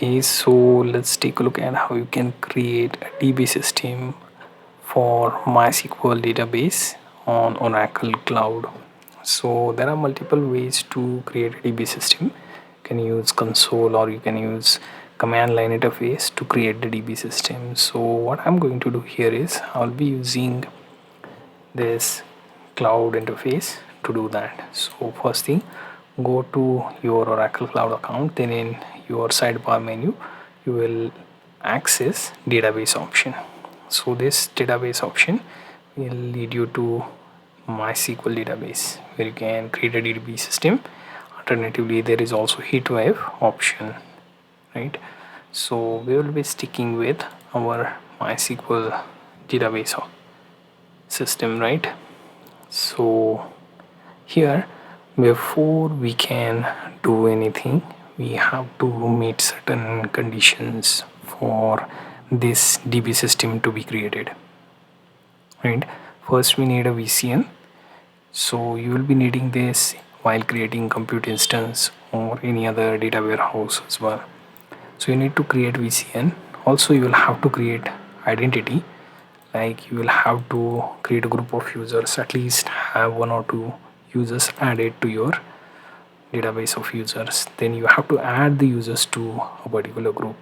Okay, so let's take a look at how you can create a DB system for MySQL database on Oracle Cloud. So there are multiple ways to create a DB system. You can use console or you can use command line interface to create the DB system. So what I'm going to do here is I'll be using this cloud interface to do that. So first thing, go to your Oracle Cloud account, then in your sidebar menu you will access database option. So this database option will lead you to MySQL database where you can create a DB system. Alternatively, there is also heatwave option, right? So we will be sticking with our MySQL database system, right? So here, before we can do anything, we have to meet certain conditions for this DB system to be created, right? First we need a VCN. So you will be needing this while creating compute instance or any other data warehouse as well. So you need to create VCN. Also you will have to create identity, like you will have to create a group of users, at least have one or two users added to your database of users. Then you have to add the users to a particular group,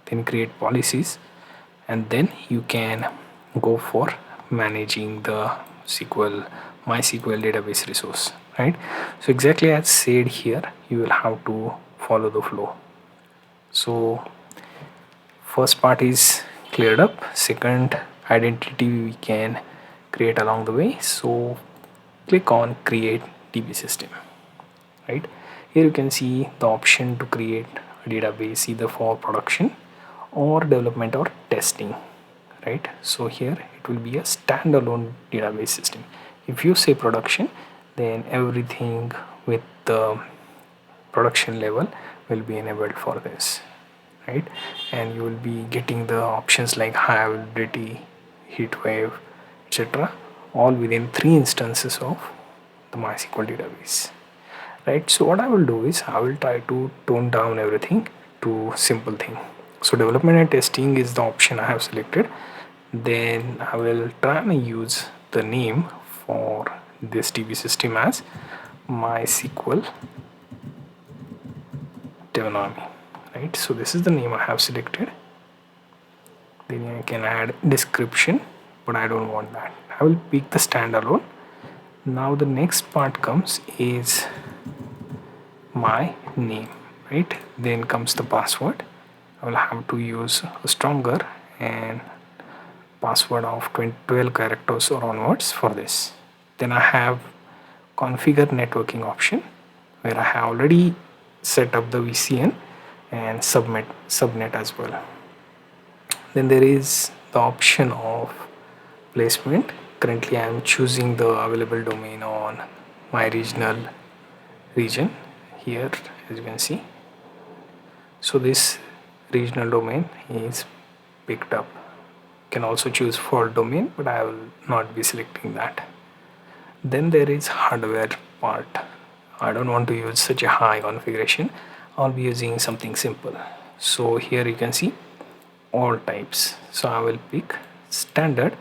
then create policies, and then you can go for managing the MySQL database resource, right? So exactly as said here, you will have to follow the flow. So first part is cleared up. Second, identity we can create along the way. So click on create DB system, right? Here you can see the option to create a database either for production or development or testing, right? So here it will be a standalone database system. If you say production, then everything with the production level will be enabled for this, right? And you will be getting the options like high availability, heat wave, etc., all within 3 instances of the MySQL database, right? So what I will do is I will try to tone down everything to simple thing. So development and testing is the option I have selected. Then I will try and use the name for this DB system as MySQL DevNami, right? So this is the name I have selected. Then I can add description, but I don't want that. I will pick the standalone. Now the next part comes is my name, right? Then comes the password. I will have to use a stronger and password of 12 characters or onwards for this. Then I have configure networking option where I have already set up the VCN and subnet as well. Then there is the option of placement. Currently I am choosing the available domain on my regional region here, as you can see. So this regional domain is picked up. You can also choose for domain, but I will not be selecting that. Then there is hardware part. I don't want to use such a high configuration. I'll be using something simple. So here you can see all types. So I will pick standard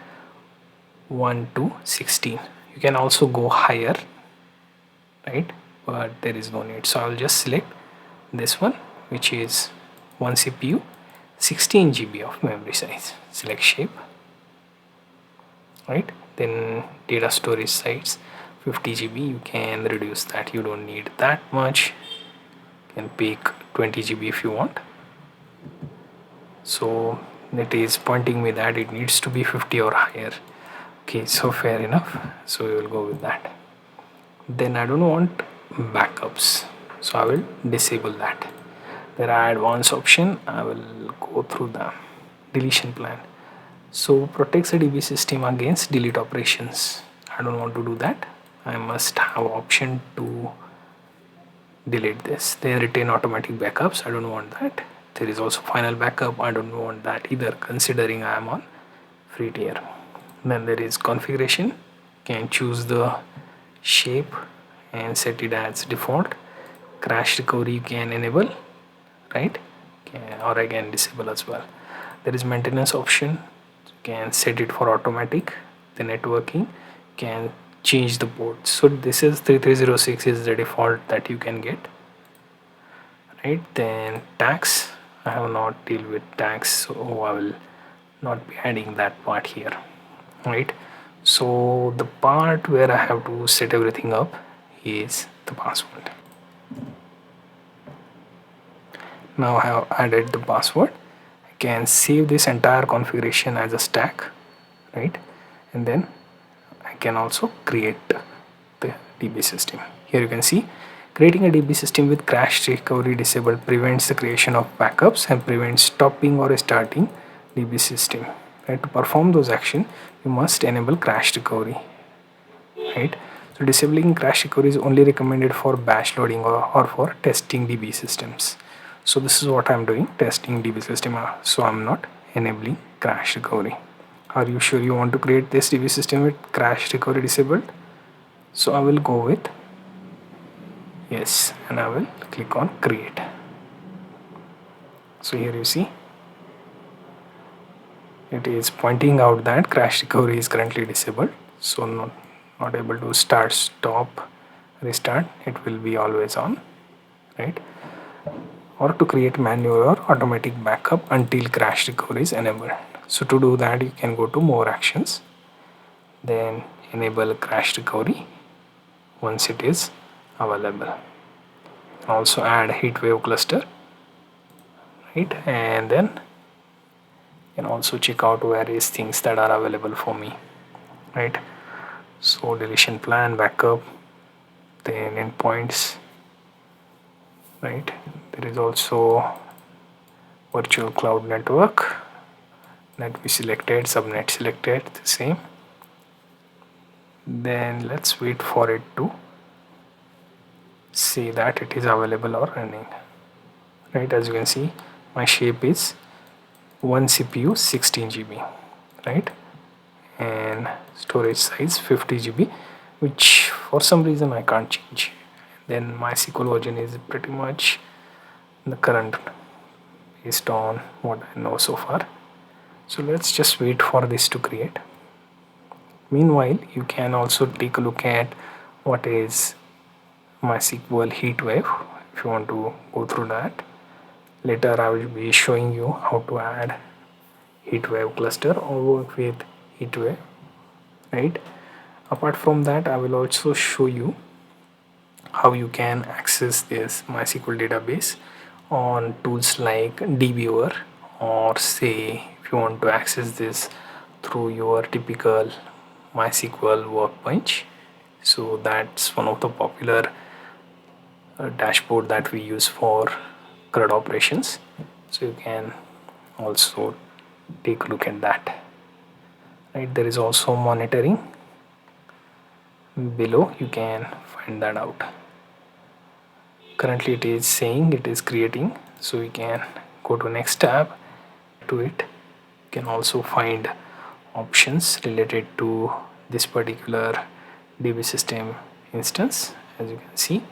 1 to 16. You can also go higher, right? But there is no need. So I will just select this one, which is 1 CPU, 16 GB of memory size. Select shape, right? Then data storage size 50 GB. You can reduce that. You don't need that much. You can pick 20 GB if you want. So it is pointing me that it needs to be 50 or higher. Okay, so fair enough. So we will go with that. Then I don't want backups, so I will disable that. There are advanced option. I will go through the deletion plan. So protects the DB system against delete operations. I don't want to do that. I must have option to delete this. They retain automatic backups. I don't want that. There is also final backup. I don't want that either, considering I am on free tier. Then there is configuration. Can choose the shape and set it as default. Crash recovery you can enable, right? You or again disable as well. There is maintenance option, you can set it for automatic. The networking, can change the port. So this is 3306 is the default that you can get, right? Then tax, I have not deal with tax, so I will not be adding that part here, right? So the part where I have to set everything up is the password. Now I have added the password. I can save this entire configuration as a stack, right? And then I can also create the DB system. Here you can see, creating a DB system with crash recovery disabled prevents the creation of backups and prevents stopping or starting DB system. Right? To perform those actions, you must enable crash recovery. Right? So disabling crash recovery is only recommended for batch loading or for testing DB systems. So this is what I'm doing, testing DB system. So I'm not enabling crash recovery. Are you sure you want to create this DB system with crash recovery disabled? So I will go with yes, and I will click on create. So here you see, it is pointing out that crash recovery is currently disabled, so not able to start, stop, restart. It will be always on, right? Or to create manual or automatic backup until crash recovery is enabled. So to do that, you can go to more actions, then enable crash recovery once it is available. Also add heat wave cluster, right? And then you can also check out various things that are available for me, right? So deletion plan, backup, then endpoints, right? There is also virtual cloud network, net we selected, subnet selected, the same. Then let's wait for it to see that it is available or running, right? As you can see, my shape is 1 CPU 16 GB, right? And storage size 50 GB, which for some reason I can't change. Then MySQL version is pretty much the current based on what I know so far. So let's just wait for this to create. Meanwhile, you can also take a look at what is MySQL heatwave if you want to go through that. Later I will be showing you how to add heatwave cluster or work with heatwave, right? Apart from that, I will also show you how you can access this MySQL database on tools like dviewer, or say if you want to access this through your typical MySQL workbench. So that's one of the popular dashboard that we use for CRUD operations. So you can also take a look at that, right? There is also monitoring below, you can find that out. Currently it is saying it is creating, so we can go to next tab to it. You can also find options related to this particular DB system instance. As you can see,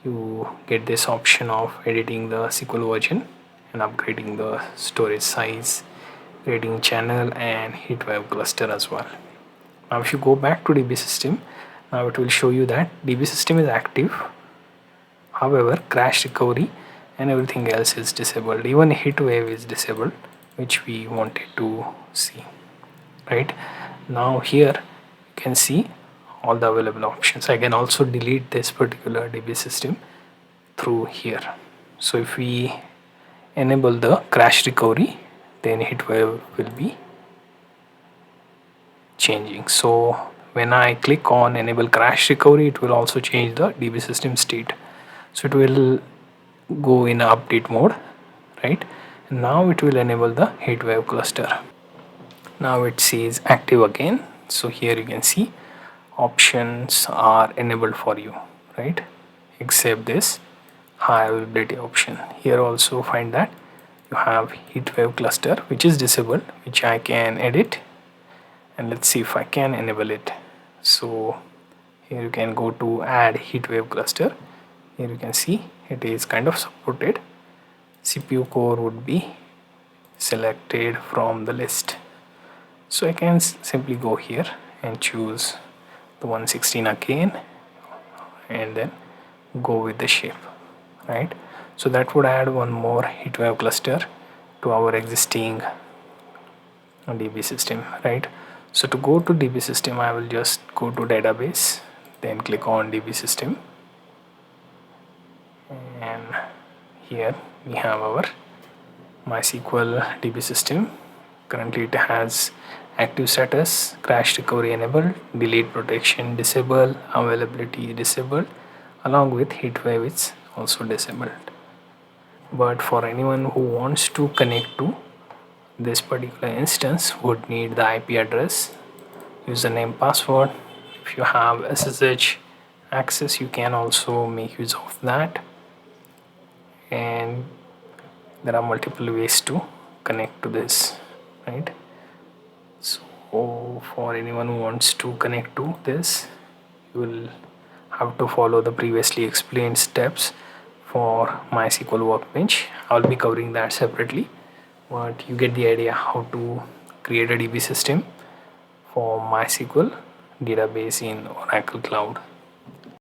you get this option of editing the SQL version and upgrading the storage size, creating channel and heatwave cluster as well. Now if you go back to DB system, now it will show you that DB system is active, however crash recovery and everything else is disabled. Even heatwave is disabled, which we wanted to see, right? Now here you can see all the available options. I can also delete this particular DB system through here. So if we enable the crash recovery, then heatwave will be changing. So when I click on enable crash recovery, it will also change the DB system state. So it will go in update mode, right? And now it will enable the heatwave cluster. Now it says active again. So here you can see options are enabled for you, right? Except this high availability option. Here also find that you have heatwave cluster, which is disabled, which I can edit, and let's see if I can enable it. So here you can go to add heatwave cluster. Here you can see it is kind of supported, CPU core would be selected from the list. So I can simply go here and choose the 116 again and then go with the shape, right? So that would add one more heatwave cluster to our existing DB system, right? So to go to DB system, I will just go to database, then click on DB system, and here we have our MySQL DB system. Currently it has active status, crash recovery enabled, delete protection disabled, availability disabled, along with heatwave it's also disabled. But for anyone who wants to connect to this particular instance would need the IP address, username, password. If you have SSH access, you can also make use of that, and there are multiple ways to connect to this, right? So for anyone who wants to connect to this, you will have to follow the previously explained steps for MySQL Workbench. I'll be covering that separately, but you get the idea how to create a DB system for MySQL database in Oracle Cloud.